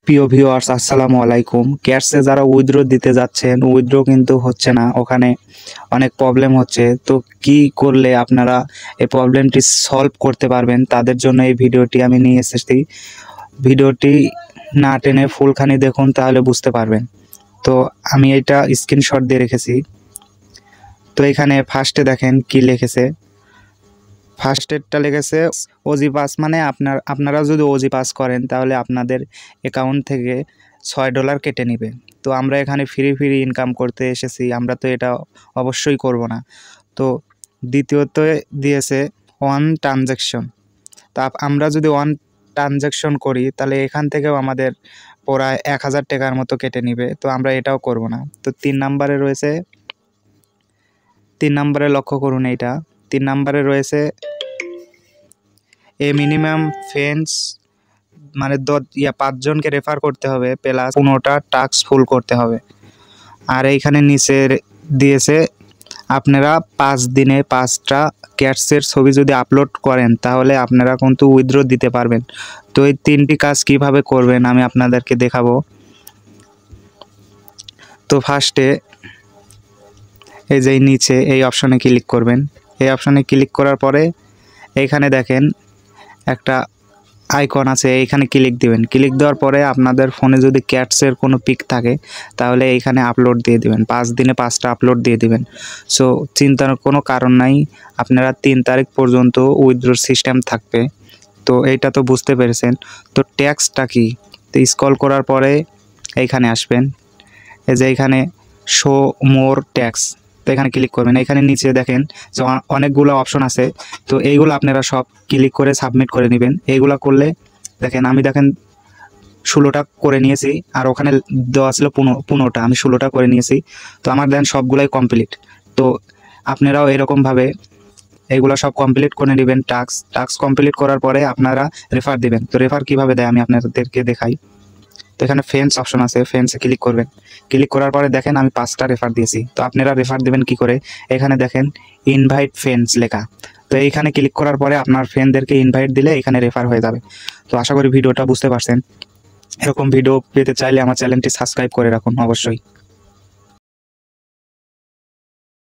প্রিয় ভিউয়ার্স, আসসালামু আলাইকুম। ক্যাশে যারা উইথড্র দিতে যাচ্ছেন, উইথড্র কিন্তু হচ্ছে না, ওখানে অনেক প্রবলেম হচ্ছে। তো কি করলে আপনারা এই প্রবলেমটি সলভ করতে পারবেন, তাদের জন্য এই ভিডিওটি আমি নিয়ে এসেছি। ভিডিওটি না টেনে ফুলখানি দেখুন, তাহলে বুঝতে পারবেন। তো আমি এটা স্ক্রিনশট দিয়ে রেখেছি। তো এখানে ফার্স্টে দেখেন কি লিখেছে। ফার্স্টেরটা লিখেছে ওজি পাস, মানে আপনারা যদি ওজি পাস করেন তাহলে আপনাদের অ্যাকাউন্ট থেকে $6 কেটে নেবে। তো আমরা এখানে ফ্রি ইনকাম করতে এসেছি, আমরা তো এটা অবশ্যই করব না। তো দ্বিতীয়ত দিয়েছে ওয়ান ট্রানজ্যাকশন। তো আমরা যদি ওয়ান ট্রানজ্যাকশন করি তাহলে এখান থেকেও আমাদের প্রায় 1000 টাকার মতো কেটে নেবে। তো আমরা এটাও করব না। তো 3 নম্বরে রয়েছে, 3 নম্বরে লক্ষ্য করুন, এইটা 3 নম্বরে রয়েছে মিনিমাম ফ্রেন্ডস, মানে 5 জনকে রেফার করতে হবে, প্লাস 15টা টাস্ক ফুল করতে হবে। আর এইখানে নিচে দিয়েছে আপনারা 5 দিনে 5টা ক্যাটসের ছবি যদি আপলোড করেন তাহলে আপনারা কিন্তু উইথড্র দিতে পারবেন। তো এই 3টি কাজ কিভাবে করবেন আমি আপনাদেরকে দেখাবো। তো ফার্স্টে এই যে নিচে এই অপশনে ক্লিক করবেন। এই অপশনে ক্লিক করার পরে এইখানে দেখেন একটা আইকন আছে, এইখানে ক্লিক দিবেন। ক্লিক দেওয়ার পরে আপনাদের ফোনে যদি ক্যাটসের কোনো পিক থাকে তাহলে এইখানে আপলোড দিয়ে দিবেন। 5 দিনে 5টা আপলোড দিয়ে দিবেন। সো চিন্তার কোনো কারণ নাই, আপনারা 3 তারিখ পর্যন্ত উইথড্রর সিস্টেম থাকবে। তো এইটা তো বুঝতে পেরেছেন। তো ট্যাক্সটা কি, তো স্ক্রল করার পরে এইখানে আসবেন। এই যে এইখানে শো মোর ট্যাক্স, তো এখানে ক্লিক করবেন। এখানে নিচে দেখেন যে অনেকগুলো অপশন আছে। তো এইগুলো আপনারা সব ক্লিক করে সাবমিট করে নেবেন। এইগুলো করলে দেখেন আমি 16টা করে নিয়েছি, আর ওখানে দেওয়া ছিল 15টা, আমি 16টা করে নিয়েছি। তো আমার দেন সবগুলাই কমপ্লিট। তো আপনারাও এরকমভাবে এইগুলো সব কমপ্লিট করে নেবেন। টাস্ক কমপ্লিট করার পরে আপনারা রেফার দিবেন। তো রেফার কীভাবে দেয় আমি আপনাদেরকে দেখাই। তো এখানে ফ্রেন্ডস অপশন আছে, ফ্রেন্ডসে ক্লিক করবেন। ক্লিক করার পরে দেখেন আমি 5টা রেফার দিয়েছি। তো আপনারা রেফার দেবেন কি করে, এখানে দেখেন ইনভাইট ফ্রেন্ডস লেখা। তো এইখানে ক্লিক করার পরে আপনার ফ্রেন্ডদেরকে ইনভাইট দিলে এখানে রেফার হয়ে যাবে। তো আশা করি ভিডিওটা বুঝতে পারছেন। এরকম ভিডিও পেতে চাইলে আমার চ্যানেলটি সাবস্ক্রাইব করে রাখুন অবশ্যই।